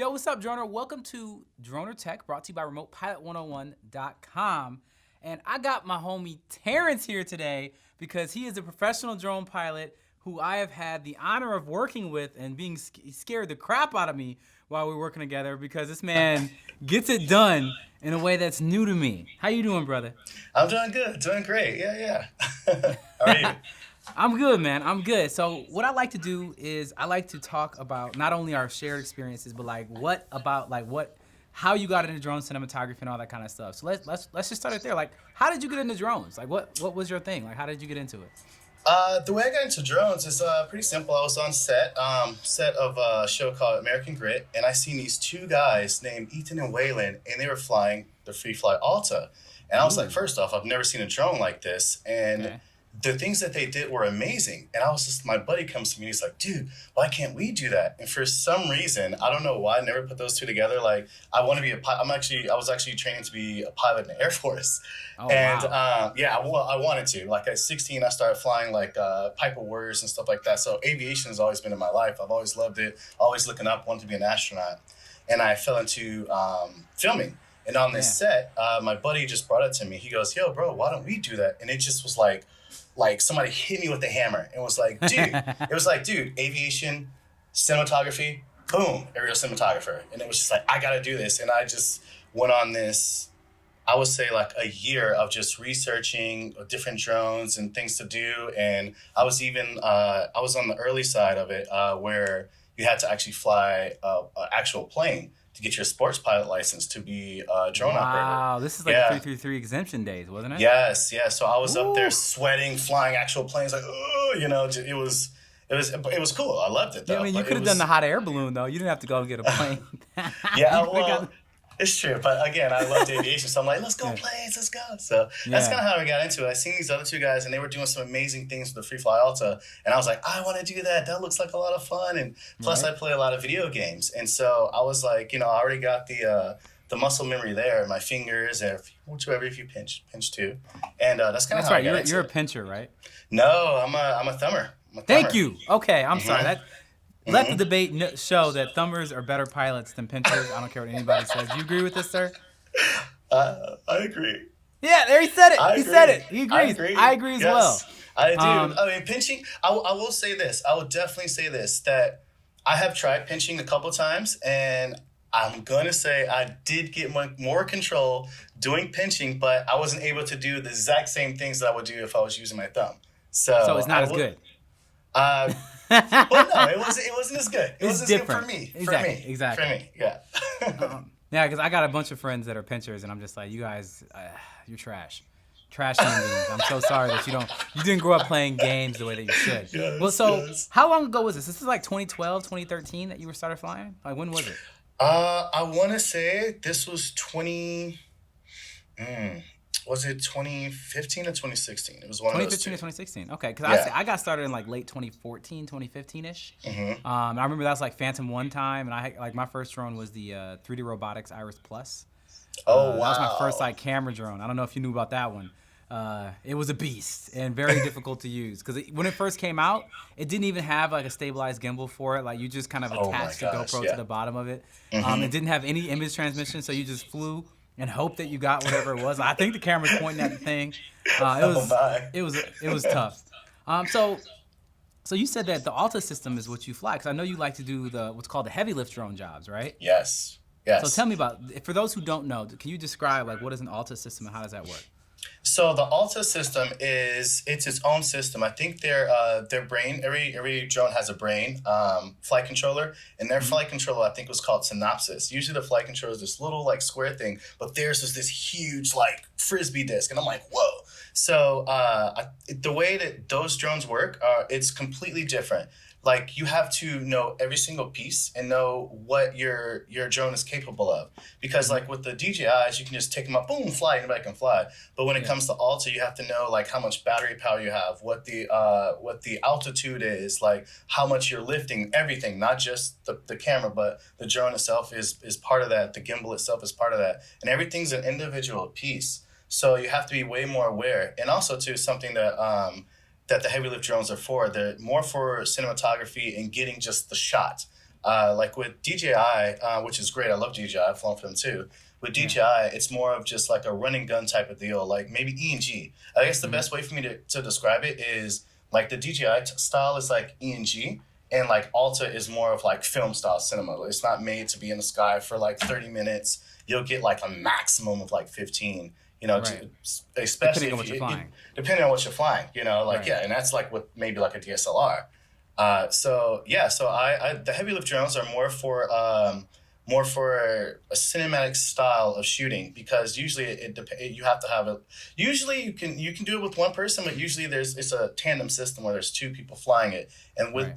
Yo, what's up, Droner? Welcome to Droner Tech, brought to you by RemotePilot101.com. And I got my homie Terrance here today because he is a professional drone pilot who I have had the honor of working with and being scared the crap out of me while we're working together because this man gets it done in a way that's new to me. How you doing, brother? I'm doing good, doing great. Yeah. How are you? I'm good, man. I'm good. So what I like to do is I like to talk about not only our shared experiences, but how you got into drone cinematography and all that kind of stuff. So let's just start it there. Like, how did you get into drones? Like, what was your thing? Like, how did you get into it? The way I got into drones is pretty simple. I was on set of a show called American Grit, and I seen these two guys named Ethan and Waylon, and they were flying the free fly Alta. And I was like, first off, I've never seen a drone like this, and Okay. the things that they did were amazing. And I was just, my buddy comes to me and he's like, dude, why can't we do that? And for some reason, I don't know why, I never put those two together. Like, I want to be a pilot. I was actually training to be a pilot in the Air Force. Oh, And wow. I wanted to. Like at 16, I started flying like Piper Warriors and stuff like that. So aviation has always been in my life. I've always loved it, always looking up, wanted to be an astronaut. And I fell into filming. And on this set, my buddy just brought it to me. He goes, yo, bro, why don't we do that? And it just was like somebody hit me with a hammer and was like, dude, aviation, cinematography, boom, Ariel Cinematographer. And it was just like, I got to do this. And I just went on this, I would say like a year of just researching different drones and things to do. And I was even, I was on the early side of it where you had to actually fly an actual plane to get your sports pilot license to be a drone operator. Wow, this is like 333 exemption days, wasn't it? Yes. So I was up there sweating, flying actual planes, like, oh, it was cool. I loved it though. Yeah, I mean, you could have done the hot air balloon though. You didn't have to go get a plane. It's true. But again, I loved aviation, so I'm like, let's go planes, let's go. So that's kind of how I got into it. I seen these other two guys, and they were doing some amazing things with the Free Fly Alta, and I was like, I want to do that. That looks like a lot of fun, and plus I play a lot of video games, and so I was like, I already got the muscle memory there, my fingers, and whichever if you pinch too, and that's kind of how I got into You're it. a pincher, right? No, I'm a thumber. Thank you. Okay, I'm sorry. Let the debate show that thumbers are better pilots than pinchers. I don't care what anybody says. Do you agree with this, sir? I agree. Yeah, there he said it. He said it. He agrees. I agree as well. I do. I mean, pinching, I will say this. I will definitely say this, that I have tried pinching a couple times, and I'm going to say I did get more control doing pinching, but I wasn't able to do the exact same things that I would do if I was using my thumb. So it's not as good. Well, no, it wasn't as good. It wasn't different. As good for me. Exactly. For me, yeah. Yeah, because I got a bunch of friends that are pinchers, and I'm just like, you guys, you're trash. Trash human beings. I'm so sorry that you didn't grow up playing games the way that you should. Yes, how long ago was this? This is like 2012, 2013 that you started flying? Like, when was it? I want to say this was 2015 or 2016? It was one of those 2015 two. or 2016. Okay, because I got started in like late 2014, 2015-ish. I remember that was like Phantom one time, and I had, like, my first drone was the 3D Robotics Iris Plus. Oh, wow. That was my first like camera drone. I don't know if you knew about that one. It was a beast and very difficult to use because when it first came out, it didn't even have like a stabilized gimbal for it. Like, you just kind of attached the GoPro to the bottom of it. It didn't have any image transmission, so you just flew and hoped that you got whatever it was. I think the camera's pointing at the thing. It was tough. So you said that the Alta system is what you fly, because I know you like to do what's called the heavy lift drone jobs, right? Yes. So tell me for those who don't know, can you describe like what is an Alta system and how does that work? So the Alta system it's its own system. I think their brain, every drone has a brain, flight controller, and their flight controller I think was called Synopsis. Usually the flight controller is this little like square thing, but theirs is this huge like frisbee disc, and I'm like, whoa. So the way that those drones work, it's completely different. Like, you have to know every single piece and know what your drone is capable of. Because like with the DJIs, you can just take them up, boom, fly, anybody can fly. But when it comes to Alta, you have to know like how much battery power you have, what the altitude is, like how much you're lifting, everything, not just the camera, but the drone itself is part of that. The gimbal itself is part of that. And everything's an individual piece. So you have to be way more aware. And also too, something that the heavy lift drones are for. They're more for cinematography and getting just the shot. Like with DJI, which is great. I love DJI. I've flown for them too. With DJI, it's more of just like a run and gun type of deal, like maybe E&G. I guess the best way for me to describe it is like the DJI style is like E&G, and like Alta is more of like film style cinema. It's not made to be in the sky for like 30 minutes. You'll get like a maximum of like 15, you know, Right. especially Depending on what you're flying. Depending on what you're flying, you know, like, Right. yeah, and that's like with maybe like a DSLR. So I the heavy lift drones are more for a cinematic style of shooting, because usually you have to have it. Usually you can do it with one person, but usually it's a tandem system where there's two people flying it. And with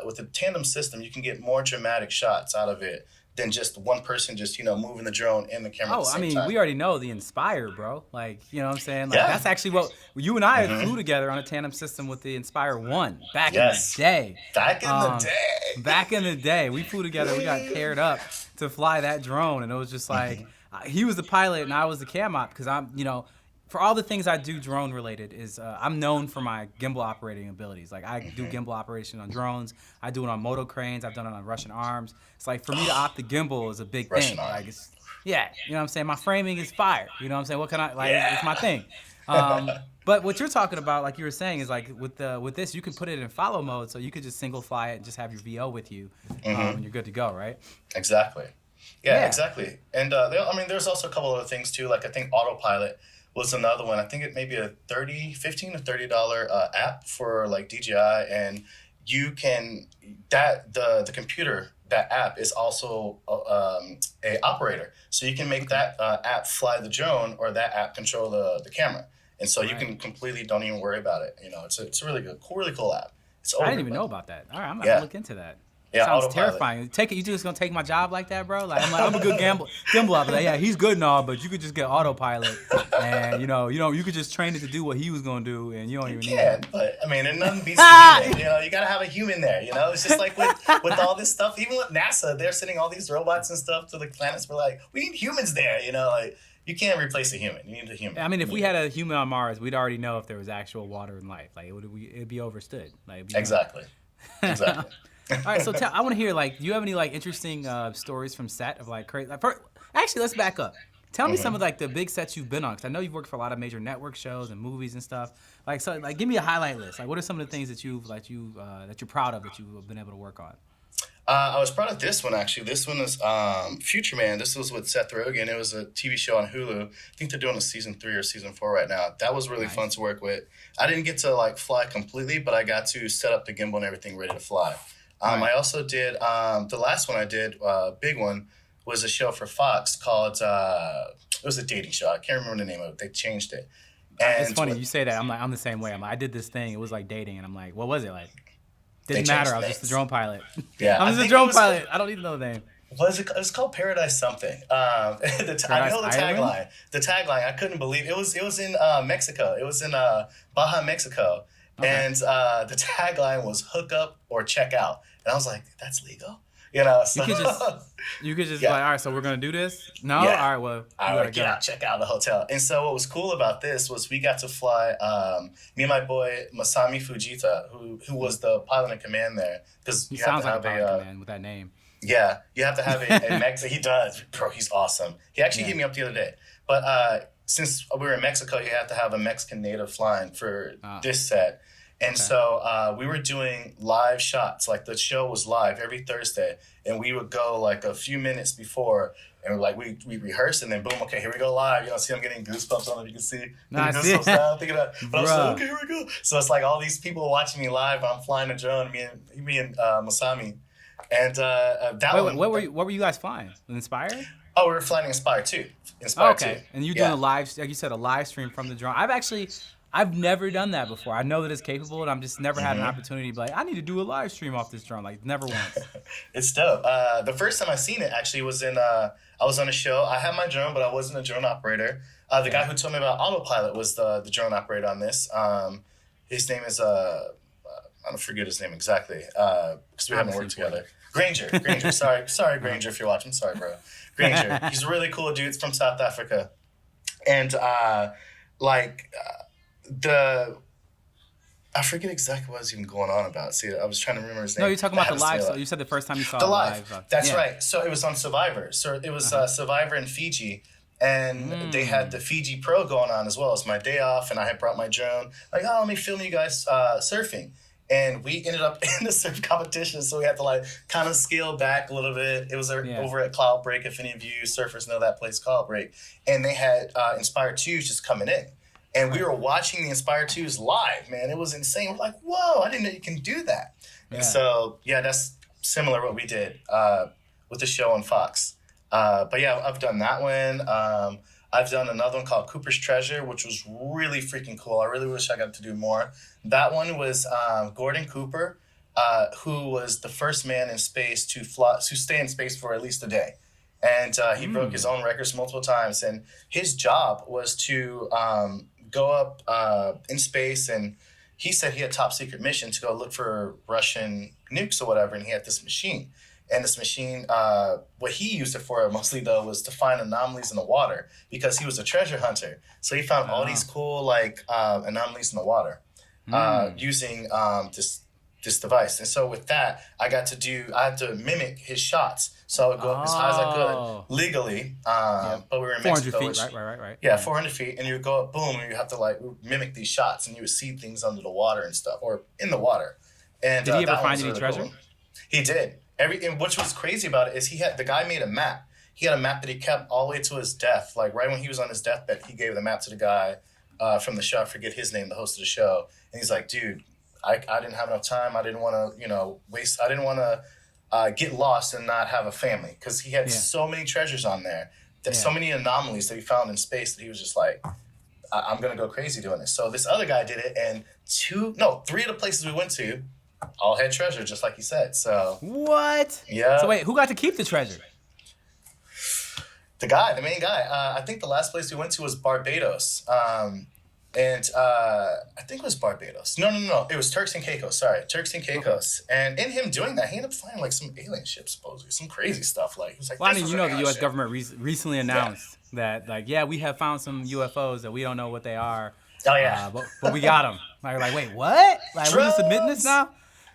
with the tandem system, you can get more dramatic shots out of it than just one person just, you know, moving the drone and the camera at the same time. We already know the Inspire, bro. Like, you know what I'm saying? Like, that's actually what you and I flew together on a tandem system with the Inspire 1 back in the day. Back in the day. Back in the day. We flew together. We got paired up to fly that drone. And it was just like, he was the pilot and I was the cam op, because I'm, you know, for all the things I do drone related is I'm known for my gimbal operating abilities. Like, I do gimbal operation on drones. I do it on moto cranes. I've done it on Russian arms. It's like, for me to op the gimbal is a big Russian thing. arm. Like, it's, yeah, you know what I'm saying? My framing is fire. You know what I'm saying? What can I, like, it's my thing. But what you're talking about, like you were saying, is like with this, you can put it in follow mode, so you could just single fly it and just have your VO with you, and you're good to go, right? Exactly. Yeah, exactly. And there's also a couple other things too. Like I think autopilot was another one. I think it may be a $15 to $30 app for like DJI, and you can the computer, that app is also a operator, so you can make that app fly the drone, or that app control the camera, and so you can completely don't even worry about it. You know, it's a really cool app. I didn't even know about that. All right, I'm gonna look into that. Yeah, sounds autopilot. Terrifying. You just gonna take my job like that, bro? Like, I'm a good gimbal operator. Like, yeah, he's good and all, but you could just get autopilot, and you could just train it to do what he was gonna do, and you don't even need it. But I mean, nothing beats the human. You know, you gotta have a human there. You know, it's just like with all this stuff. Even with NASA, they're sending all these robots and stuff to the planets. We're like, we need humans there. You know, like you can't replace a human. You need a human. I mean, if we had a human on Mars, we'd already know if there was actual water and life. Like, it'd be overstood. Like, Exactly. All right, so I want to hear, like, do you have any like interesting stories from set of like crazy? Actually, let's back up. Tell me some of like the big sets you've been on, because I know you've worked for a lot of major network shows and movies and stuff. Like, give me a highlight list. Like, what are some of the things that you're proud of that you've been able to work on? I was proud of this one, actually. This one is Future Man. This was with Seth Rogen. It was a TV show on Hulu. I think they're doing a season 3 or season 4 right now. That was really fun to work with. I didn't get to like fly completely, but I got to set up the gimbal and everything ready to fly. I also did, the last one I did, big one, was a show for Fox called, it was a dating show. I can't remember the name of it. They changed it. And it's funny you say that. I'm the same way. I did this thing. It was like dating, and I'm like, what was it like? Didn't matter. I was just a drone pilot. Yeah, I'm just a drone pilot. I don't even know the name. It was called Paradise something. I know the tagline. The tagline, I couldn't believe it was in Mexico. It was in Baja, Mexico. Okay. And the tagline was hook up or check out. And I was like, that's legal? You know, so you could just be like, all right, so we're gonna do this? No? Yeah. All right, well, all right, get out, check out the hotel. And so what was cool about this was we got to fly me and my boy Masami Fujita, who was the pilot in command there. Because he sounds like a pilot command with that name. Yeah, you have to have a Mexican. He does, bro. He's awesome. He actually hit me up the other day. But since we were in Mexico, you have to have a Mexican native flying for this set. And so we were doing live shots. Like the show was live every Thursday, and we would go like a few minutes before, and we rehearsed, and then boom, okay, here we go live. You know, see, I'm getting goosebumps on it. You can see goosebumps now. Thinking about, but I was like, okay, here we go. So it's like all these people watching me live. I'm flying a drone. Me and Masami, and that one. What were you guys flying? Inspire? Oh, we were flying Inspire 2. Inspire 2. And you're doing a live, like you said, a live stream from the drone. I've never done that before. I know that it's capable, and I'm just never had an opportunity to be like, I need to do a live stream off this drone. Like, never once. It's dope. The first time I seen it actually was I was on a show. I had my drone, but I wasn't a drone operator. The guy who told me about autopilot was the drone operator on this. His name is, I don't forget his name exactly, because we haven't worked together. Granger. Sorry, Granger, if you're watching. Sorry, bro. Granger. He's a really cool dude. He's from South Africa. And, I forget exactly what was even going on about. See, I was trying to remember his name. No, you're talking about the live. So you said the first time you saw the it live. live. That's right. So it was on Survivor. So it was Survivor in Fiji. And they had the Fiji Pro going on as well. It's my day off, and I had brought my drone. Like, oh, let me film you guys surfing. And we ended up in the surf competition, so we had to like kind of scale back a little bit. It was over at Cloud Break, if any of you surfers know that place, Cloud Break. And they had Inspire 2s just coming in. And we were watching the Inspire 2s live, man. It was insane. We're like, whoa, I didn't know you can do that. Yeah. And so, yeah, that's similar what we did with the show on Fox. But yeah, I've done that one. I've done another one called Cooper's Treasure, which was really freaking cool. I really wish I got to do more. That one was Gordon Cooper, who was the first man in space to stay in space for at least a day. And he broke his own records multiple times. And his job was to go up in space, and he said he had a top secret mission to go look for Russian nukes or whatever, and he had this machine. And this machine, what he used it for mostly, though, was to find anomalies in the water because he was a treasure hunter. So he found all these cool, like, anomalies in the water using this device. And so with that, I had to mimic his shots. So I would go up as high as I could legally, but we were in Mexico. 400 feet, right. Yeah, 400 feet. And you would go up, boom, and you have to, like, mimic these shots. And you would see things under the water and stuff, or in the water. And did he ever find any treasure? Cool. He did. And which was crazy about it is the guy made a map. He had a map that he kept all the way to his death. Like right when he was on his deathbed, he gave the map to the guy from the show. I forget his name, the host of the show. And he's like, dude, I didn't have enough time. I didn't want to, waste. I didn't want to get lost and not have a family because he had so many treasures on there. So many anomalies that he found in space that he was just like, I'm going to go crazy doing this. So this other guy did it. And 3 of the places we went to all had treasure, just like you said. So what? Yeah. So wait, who got to keep the treasure? The main guy. I think the last place we went to was Barbados. And I think it was Barbados. No. It was Turks and Caicos. Sorry, Turks and Caicos. Okay. And in him doing that, he ended up finding like some alien ship, supposedly, some crazy stuff. Like, he was like, well, I mean, the U.S. government recently announced that, like, we have found some UFOs that we don't know what they are. Oh yeah, but we got them. Like, wait, what? Like, we're just admitting this now?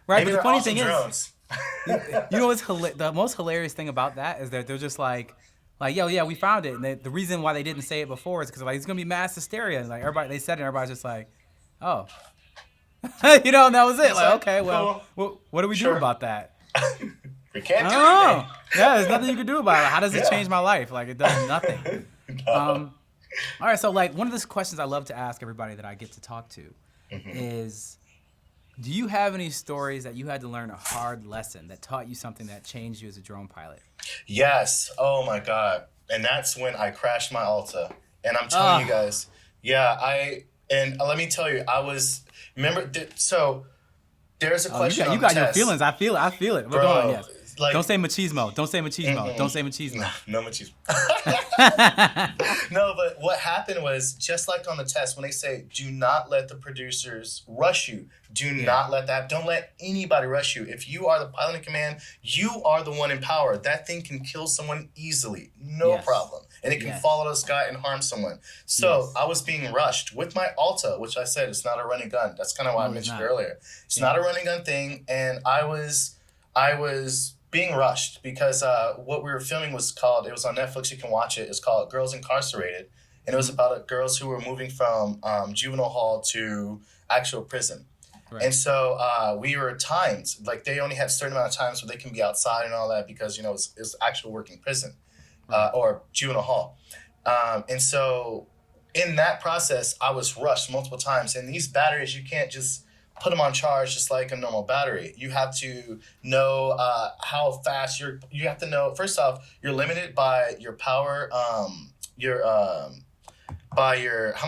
Right, maybe but the funny thing drones. Is, what's the most hilarious thing about that is that they're just like, yo, yeah, we found it. And the reason why they didn't say it before is because like it's gonna be mass hysteria. And like everybody, they said it, and everybody's just like, oh, and that was it. Like, okay, well, what do we do about that? We can't do anything. Yeah, there's nothing you can do about it. How does it change my life? Like, it does nothing. No. All right, so like one of the questions I love to ask everybody that I get to talk to is, do you have any stories that you had to learn a hard lesson that taught you something that changed you as a drone pilot? Yes. Oh my God. And that's when I crashed my Alta. And I'm telling you guys, and let me tell you, so there's a question. You got your feelings. I feel it. Bro, go on, yes. Like, don't say machismo. Don't say machismo. Don't say machismo. No machismo. No, but what happened was, just like on the test, when they say, do not let the producers rush you. Not let that. Don't let anybody rush you. If you are the pilot in command, you are the one in power. That thing can kill someone easily. No problem. And it can fall out of the sky and harm someone. So I was being rushed with my Alta, which I said it's not a running gun. That's kind of why I mentioned earlier. It's not a running gun thing. And I was being rushed because what we were filming it was on Netflix, you can watch it. It's called Girls Incarcerated. And it was about girls who were moving from juvenile hall to actual prison. Right. And so we were timed, like they only had a certain amount of times where they can be outside and all that because, it's actual working prison or juvenile hall. And so in that process, I was rushed multiple times. And these batteries, you can't just put them on charge just like a normal battery. You have to know how fast you have to know. First off, you're limited by your power, how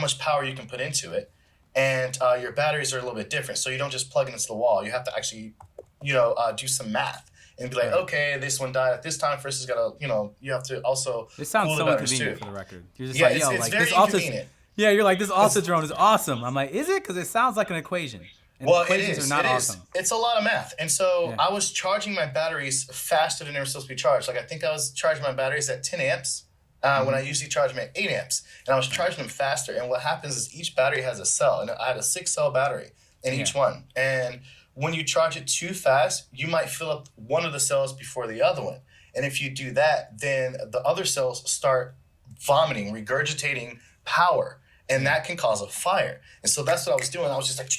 much power you can put into it. And your batteries are a little bit different. So you don't just plug it into the wall. You have to actually, do some math and be like, okay, this one died at this time. First, it's got to, you have to also. It sounds cool so the batteries inconvenient too. for the record. You're just it's very inconvenient. Yeah, you're like, this Alta drone is awesome. I'm like, is it? Because it sounds like an equation. And equations are not awesome. It's a lot of math. And so I was charging my batteries faster than they were supposed to be charged. Like I think I was charging my batteries at 10 amps when I usually charge them at 8 amps. And I was charging them faster. And what happens is each battery has a cell. And I had a 6-cell battery. in each one. And when you charge it too fast, you might fill up one of the cells before the other one. And if you do that, then the other cells start vomiting, regurgitating power, and that can cause a fire. And so that's what I was doing. I was just like,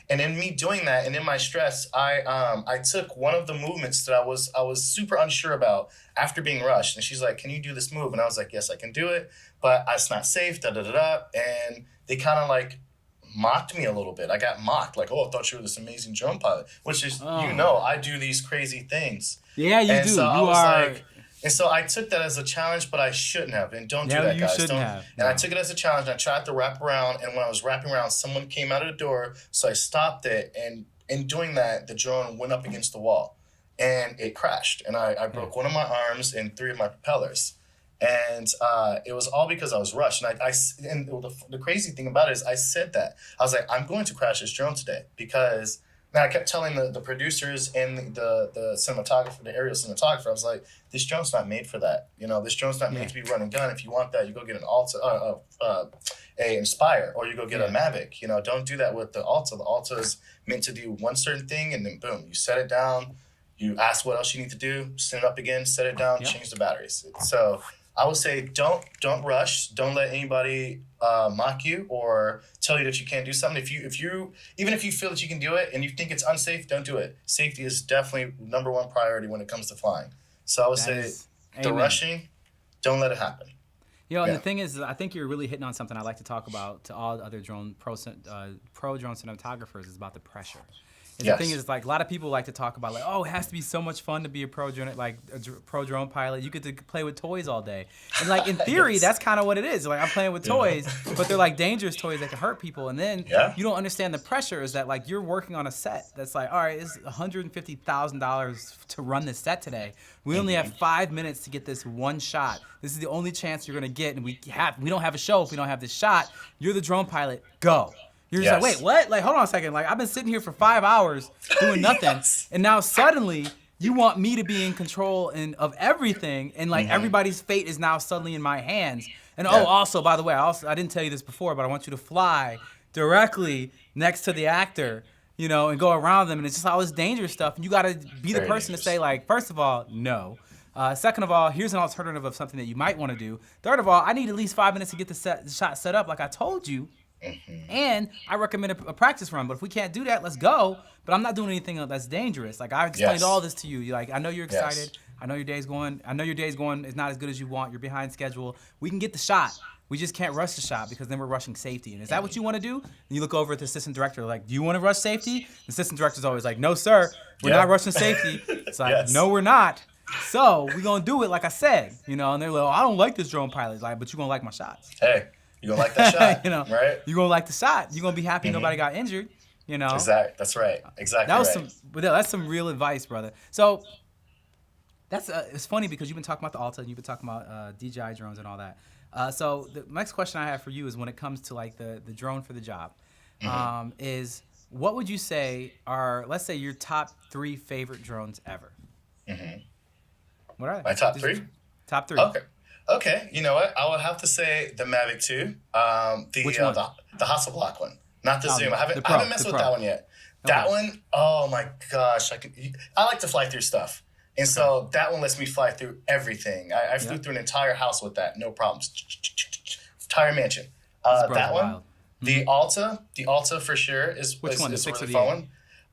and in me doing that, and in my stress, I took one of the movements that I was super unsure about after being rushed. And she's like, "Can you do this move?" And I was like, "Yes, I can do it, but it's not safe." Da da da da. And they kind of like mocked me a little bit. I got mocked, like, "Oh, I thought you were this amazing drone pilot," which is, I do these crazy things. Yeah, you and do. So you are. Like, and so I took that as a challenge, but I shouldn't have. And don't do that, guys. You shouldn't have. And I took it as a challenge. And I tried to wrap around. And when I was wrapping around, someone came out of the door. So I stopped it. And in doing that, the drone went up against the wall. And it crashed. And I broke one of my arms and 3 of my propellers. And it was all because I was rushed. And the crazy thing about it is I said that. I was like, I'm going to crash this drone today because... And I kept telling the producers and the cinematographer, the Ariel Cinematographer, I was like, this drone's not made for that. This drone's not made to be run and gun. If you want that, you go get an Alta, a Inspire, or you go get a Mavic. Don't do that with the Alta. The Alta is meant to do one certain thing, and then boom, you set it down. You ask what else you need to do, send it up again, set it down, change the batteries. So I would say don't rush. Don't let anybody mock you or tell you that you can't do something. Even if you feel that you can do it and you think it's unsafe, don't do it. Safety is definitely number one priority when it comes to flying. So I would say the rushing, don't let it happen. And the thing is, I think you're really hitting on something I like to talk about to all other pro drone cinematographers is about the pressure. And the thing is, like, a lot of people like to talk about, like, oh, it has to be so much fun to be a pro drone pilot. You get to play with toys all day. And, like, in theory, that's kind of what it is. Like, I'm playing with toys, but they're, like, dangerous toys that can hurt people. And then you don't understand the pressure is that, like, you're working on a set that's like, all right, it's $150,000 to run this set today. We only have 5 minutes to get this one shot. This is the only chance you're going to get. And we don't have a show if we don't have this shot. You're the drone pilot. Go. You're just like, wait, what? Like, hold on a second. Like, I've been sitting here for 5 hours doing nothing, and now suddenly you want me to be in control of everything, and like everybody's fate is now suddenly in my hands. And also, by the way, I didn't tell you this before, but I want you to fly directly next to the actor, and go around them, and it's just all this dangerous stuff. And you got to be the person to say, like, first of all, no. Second of all, here's an alternative of something that you might want to do. Third of all, I need at least 5 minutes to get the shot set up, like I told you. And I recommend a practice run, but if we can't do that, let's go. But I'm not doing anything that's dangerous. Like, I explained all this to you. You're like, I know you're excited. I know your day's going. It's not as good as you want. You're behind schedule. We can get the shot. We just can't rush the shot because then we're rushing safety. And is that what you want to do? And you look over at the assistant director, like, do you want to rush safety? The assistant director's always like, no, sir, we're not rushing safety. It's like, no, we're not. So we're gonna do it like I said, And they're like, I don't like this drone pilot. Like, but you're gonna like my shots. Hey. You're going to like that shot, right? You're going to like the shot. You're going to be happy nobody got injured, Exactly. That's right. Exactly that's some real advice, brother. So it's funny because you've been talking about the Alta and you've been talking about DJI drones and all that. So the next question I have for you is when it comes to, like, the drone for the job, is what would you say are, let's say, your top 3 favorite drones ever? What are they? My top 3? Top 3. Okay, you know what? I would have to say the Mavic 2, Which one? The Hasselblad one, not the Zoom. I haven't messed with Pro. that one yet. That one, oh my gosh, I like to fly through stuff, and so that one lets me fly through everything. I flew through an entire house with that, no problems. Entire mansion. That one, the Alta for sure is which one? Is The 6 or really the 8? fun.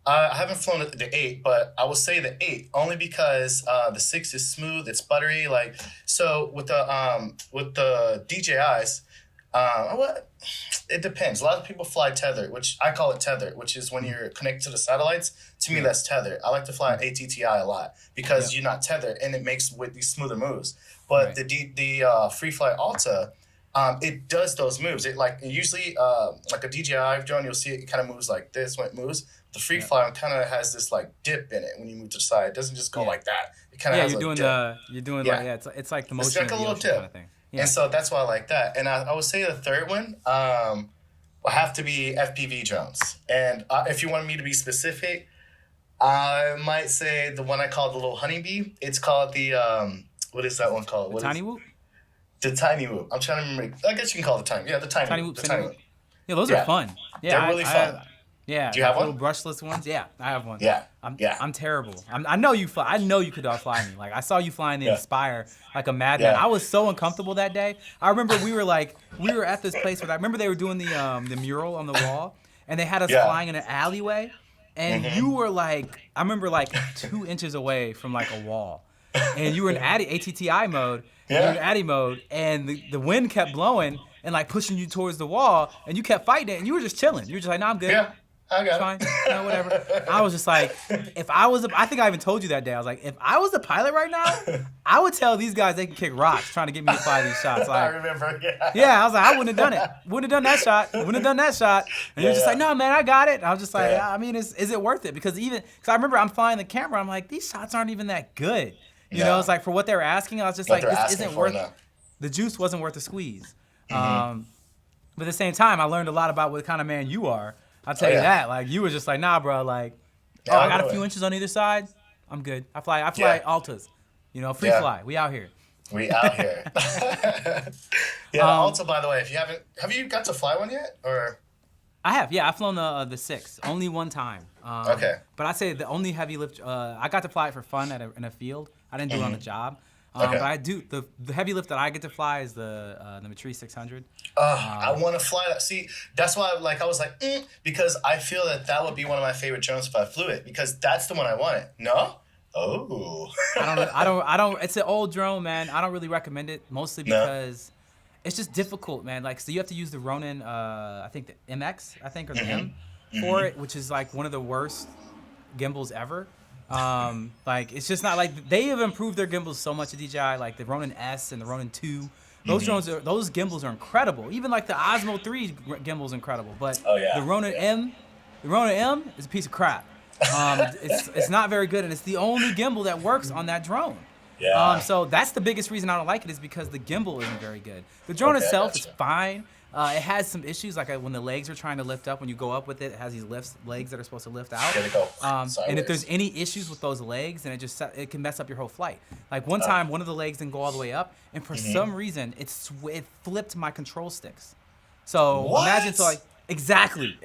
I haven't flown the 8, but I will say the 8 only because the 6 is smooth, it's buttery. Like, so with the DJIs, it depends. A lot of people fly tethered, which I call it tethered, which is when you're connected to the satellites. To me, that's tethered. I like to fly ATTI a lot because you're not tethered and it makes with these smoother moves. But the free fly Alta, it does those moves. It usually like a DJI drone, you'll see it kind of moves like this when it moves. The free fly kind of has this like dip in it when you move to the side. It doesn't just go like that. It kind of has it's like the motion it's like of a little dip kind of thing. Yeah. And so that's why I like that. And I would say the third one will have to be FPV drones. And if you want me to be specific, I might say the one I call the little honeybee. It's called the what is that one called? The Tiny Whoop? The Tiny Whoop. I'm trying to remember. I guess you can call it the Tiny. Yeah, the Tiny Whoop. Yeah, those are fun. Yeah, they're really fun. Yeah. Do you have one? Little brushless ones. Yeah, I have one. Yeah. I'm terrible. I know you fly. I know you could fly me. Like I saw you flying the Inspire like a madman. Yeah. I was so uncomfortable that day. I remember we were at this place where I remember they were doing the mural on the wall, and they had us flying in an alleyway, and you were like, I remember like 2 inches away from like a wall, and you were in ATTI mode. Yeah. You were in Addy mode, and the wind kept blowing and like pushing you towards the wall, and you kept fighting it, and you were just chilling. You were just like, "No, I'm good." Yeah. I got Fine, no, whatever. I was just like, if I was, I think I even told you that day. I was like, if I was the pilot right now, I would tell these guys they can kick rocks trying to get me to fly these shots. Like, I remember. Yeah. Yeah, I was like, I wouldn't have done it. Wouldn't have done that shot. Wouldn't have done that shot. And you're just like, no, man, I got it. And I was just like, I mean, is it worth it? Because I remember I'm flying the camera. I'm like, these shots aren't even that good. You know, it's like for what they were asking, I was just like, this isn't worth it. The juice wasn't worth the squeeze. But at the same time, I learned a lot about what kind of man you are. I'll tell you that. Like, you were just like, nah, bro. Like, I got a few inches on either side. I'm good. I fly Altas. You know, free fly. We out here. We out here. Alta, by the way, if you have you got to fly one yet? Or I have. Yeah, I've flown the 6 only one time. Okay. But I'd say the only heavy lift, I got to fly it for fun in a field. I didn't do it on the job. But I do the heavy lift that I get to fly is the Matrice 600. I want to fly that. See, that's why I was like, because I feel that would be one of my favorite drones if I flew it, because that's the one I wanted. No? Oh. I don't. It's an old drone, man. I don't really recommend it, mostly because it's just difficult, man. Like, so you have to use the Ronin, I think the MX, or the M for it, which is like one of the worst gimbals ever. Like, it's just not like they have improved their gimbals so much at DJI, like the Ronin S and the Ronin 2. Those those gimbals are incredible. Even like the Osmo 3 gimbal's incredible, but the Ronin M is a piece of crap. It's not very good, and it's the only gimbal that works on that drone. Yeah. So that's the biggest reason I don't like it, is because the gimbal isn't very good. The drone itself is fine. It has some issues, like when the legs are trying to lift up. When you go up with it, it has these legs that are supposed to lift out. And if there's any issues with those legs, then it can mess up your whole flight. Like one time, one of the legs didn't go all the way up, and for some reason, it flipped my control sticks. So imagine, exactly.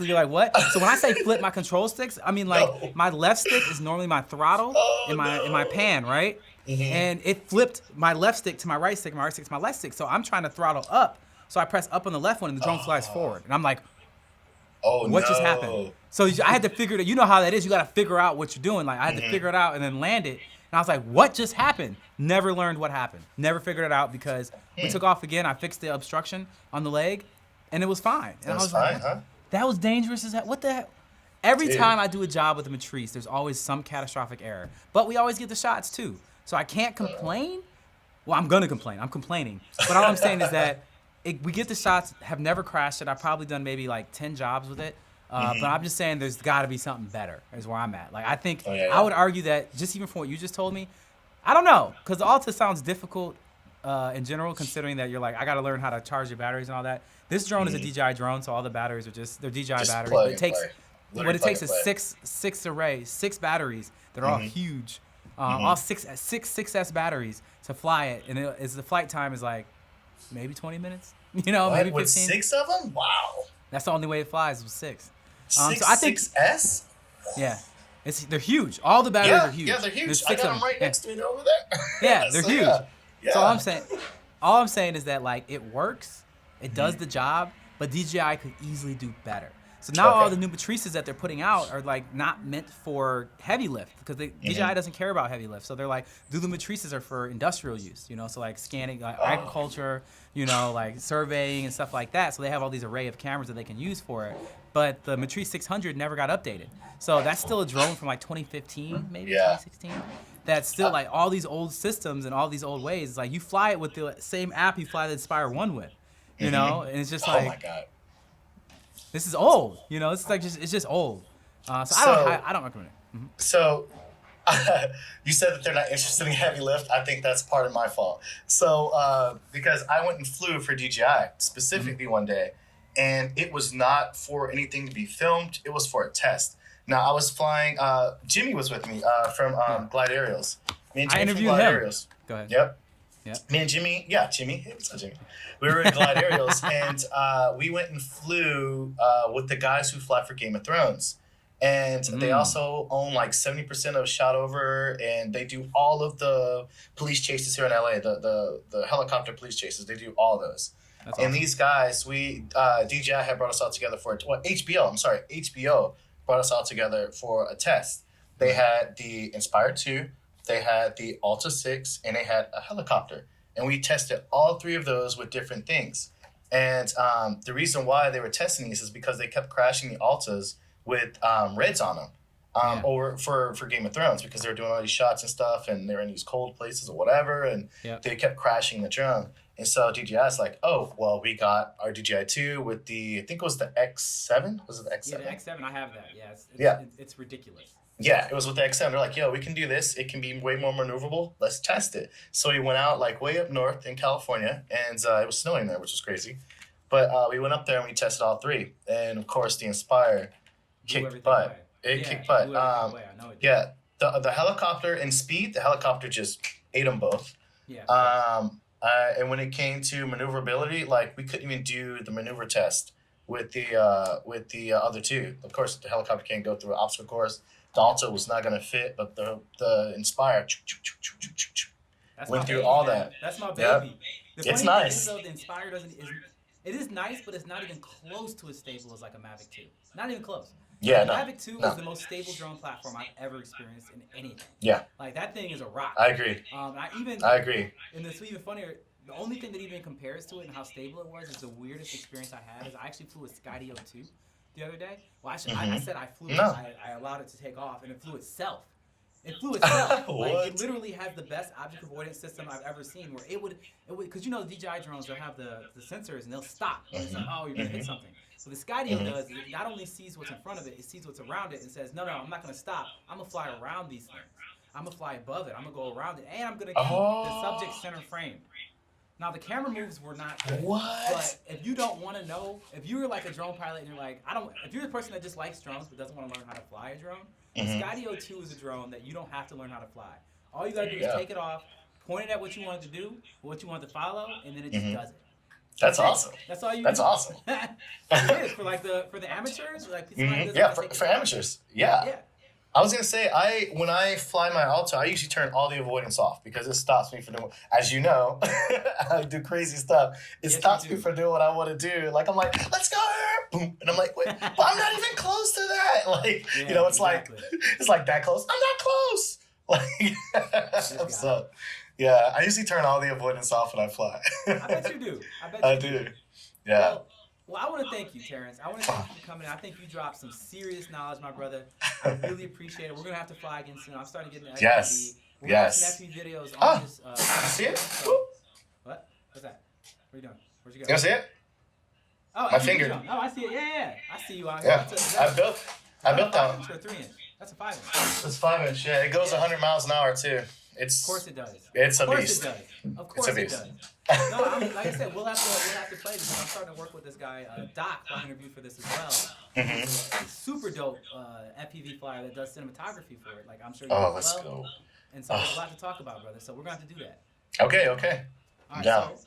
You're like, what? So when I say flip my control sticks, I mean like my left stick is normally my throttle in my pan, right? And it flipped my left stick to my right stick, my right stick to my left stick. So I'm trying to throttle up. So I press up on the left one, and the drone flies forward. And I'm like, what just happened? So I had to figure it out. You know how that is. You got to figure out what you're doing. Like, I had to figure it out and then land it. And I was like, what just happened? Never learned what happened. Never figured it out, because we took off again. I fixed the obstruction on the leg, and it was fine. And I was like, that was dangerous as hell. What the heck? Every time I do a job with the Matrice, there's always some catastrophic error. But we always get the shots, too. So I can't complain. Well, I'm going to complain. I'm complaining. But all I'm saying is that we get the shots, have never crashed it. I've probably done maybe like 10 jobs with it. But I'm just saying there's got to be something better is where I'm at. Like, I think I would argue that just even from what you just told me, I don't know, because the Alta sounds difficult in general, considering that you're like, I got to learn how to charge your batteries and all that. This drone is a DJI drone, so all the batteries are they're DJI batteries. But it takes is six batteries that are all huge, all six 6S batteries to fly it, and the flight time is like maybe 20 minutes, maybe 15. With 6 of them? Wow. That's the only way it flies with 6. So I think 6S? Yeah. They're huge. All the batteries are huge. Yeah, they're huge. There's I got them right next to me over there. Yeah, they're huge. Yeah. So all I'm saying is that, like, it works. It does the job, but DJI could easily do better. So now all the new Matrices that they're putting out are like not meant for heavy lift, because DJI doesn't care about heavy lift. So they're like, the Matrices are for industrial use, so like scanning, like agriculture, like surveying and stuff like that. So they have all these array of cameras that they can use for it. But the Matrice 600 never got updated. So that's still a drone from like 2015, maybe 2016. That's still like all these old systems and all these old ways. It's like you fly it with the same app you fly the Inspire 1 with, and it's just like, oh my God. This is old, It's like it's just old. So I don't recommend it. So, you said that they're not interested in heavy lift. I think that's part of my fault. So, because I went and flew for DJI specifically one day, and it was not for anything to be filmed. It was for a test. Now I was flying. Jimmy was with me from Glide Aerials. Me and Jimmy I interviewed from Glide him. Aerials. Go ahead. Yep. Yeah. Me and Jimmy, hey, what's up, Jimmy? We were in Glide Aerials, and we went and flew with the guys who fly for Game of Thrones. And they also own like 70% of Shotover, and they do all of the police chases here in LA, the helicopter police chases. They do all those. That's and awesome. These guys, DJI had brought us all together for HBO brought us all together for a test. They had the Inspire 2, they had the Alta 6, and they had a helicopter. And we tested all three of those with different things. And the reason why they were testing these is because they kept crashing the Altas with reds on them over for Game of Thrones, because they were doing all these shots and stuff, and they were in these cold places or whatever, and they kept crashing the drone. And so DJI's like, oh, well, we got our DJI 2 with I think it was the X7? Was it the X7? Yeah, the X7, I have that. It's ridiculous. Yeah, it was with the X7. They're like, yo, we can do this. It can be way more maneuverable. Let's test it. So we went out like way up north in California, and it was snowing there, which was crazy. But we went up there and we tested all three. And of course, the Inspire kicked butt. It kicked butt. The helicopter and speed, the helicopter just ate them both. Yeah. And when it came to maneuverability, like we couldn't even do the maneuver test with the other two. Of course, the helicopter can't go through an obstacle course. The Alta was not going to fit, but the Inspire went through all that. That's my baby. Yep. It's nice. The Inspire it is nice, but it's not even close to as stable as like a Mavic 2. Not even close. Yeah, the Mavic 2 is the most stable drone platform I've ever experienced in anything. Yeah. Like, that thing is a rock. I agree. I agree. And it's even funnier, the only thing that even compares to it and how stable it was is the weirdest experience I had is I actually flew a Skydio 2 the other day. Well, I said I flew it. No. I allowed it to take off, and it flew itself. It flew itself. Like, it literally has the best object avoidance system I've ever seen, where it would, because you know the DJI drones, they'll have the sensors and they'll stop. And it's like, oh, you're gonna hit something. So the Skydio does is it not only sees what's in front of it, it sees what's around it and says, no, I'm not gonna stop. I'm gonna fly around these things. I'm gonna fly above it. I'm gonna go around it, and I'm gonna keep the subject center frame. Now the camera moves were not good. But if you don't want to know, if you're like a drone pilot and you're like, if you're the person that just likes drones but doesn't want to learn how to fly a drone, the Skydio 2 is a drone that you don't have to learn how to fly. All you gotta do is take it off, point it at what you want it to do, what you want to follow, and then it just does it. That's awesome. That's all you. That's awesome. It is for the amateurs, like for amateurs. Yeah. I was gonna say when I fly my Alta, I usually turn all the avoidance off because it stops me from doing. As you know, I do crazy stuff. It stops me from doing what I want to do. Like I'm like, let's go, boom, and I'm like, wait, but I'm not even close to that. Like it's like that close. I'm not close. Like so. Yeah, I usually turn all the avoidance off when I fly. I bet you do. I do. Yeah. Well, I want to thank you, Terrance. I want to thank you for coming in. I think you dropped some serious knowledge, my brother. I really appreciate it. We're going to have to fly again soon. I'm starting getting the FPV. Yes. We're going to have some FPV videos on this. See it? What? What's that? What are you doing? Where'd you go? You see it? Oh, my finger. Oh, I see it. Yeah. I see you out here. Yeah. I built that one. Or a 3-inch. That's a 5-inch. It's 5-inch. Yeah, it goes 100 miles an hour too. Of course it does. It's a beast. Of course it does. No, like I said, we'll have to play this. I'm starting to work with this guy, Doc, who I interviewed for this as well. He's a super dope FPV flyer that does cinematography for it. Like I'm sure you know let's go. And so there's a lot to talk about, brother. So we're gonna have to do that. Okay. All right, so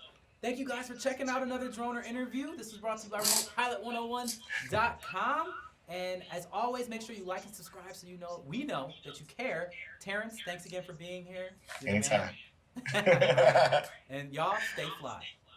thank you guys for checking out another Droner interview. This was brought to you by RemotePilot101.com. And as always, make sure you like and subscribe so we know that you care. Terrance, thanks again for being here. Anytime. And y'all, stay fly.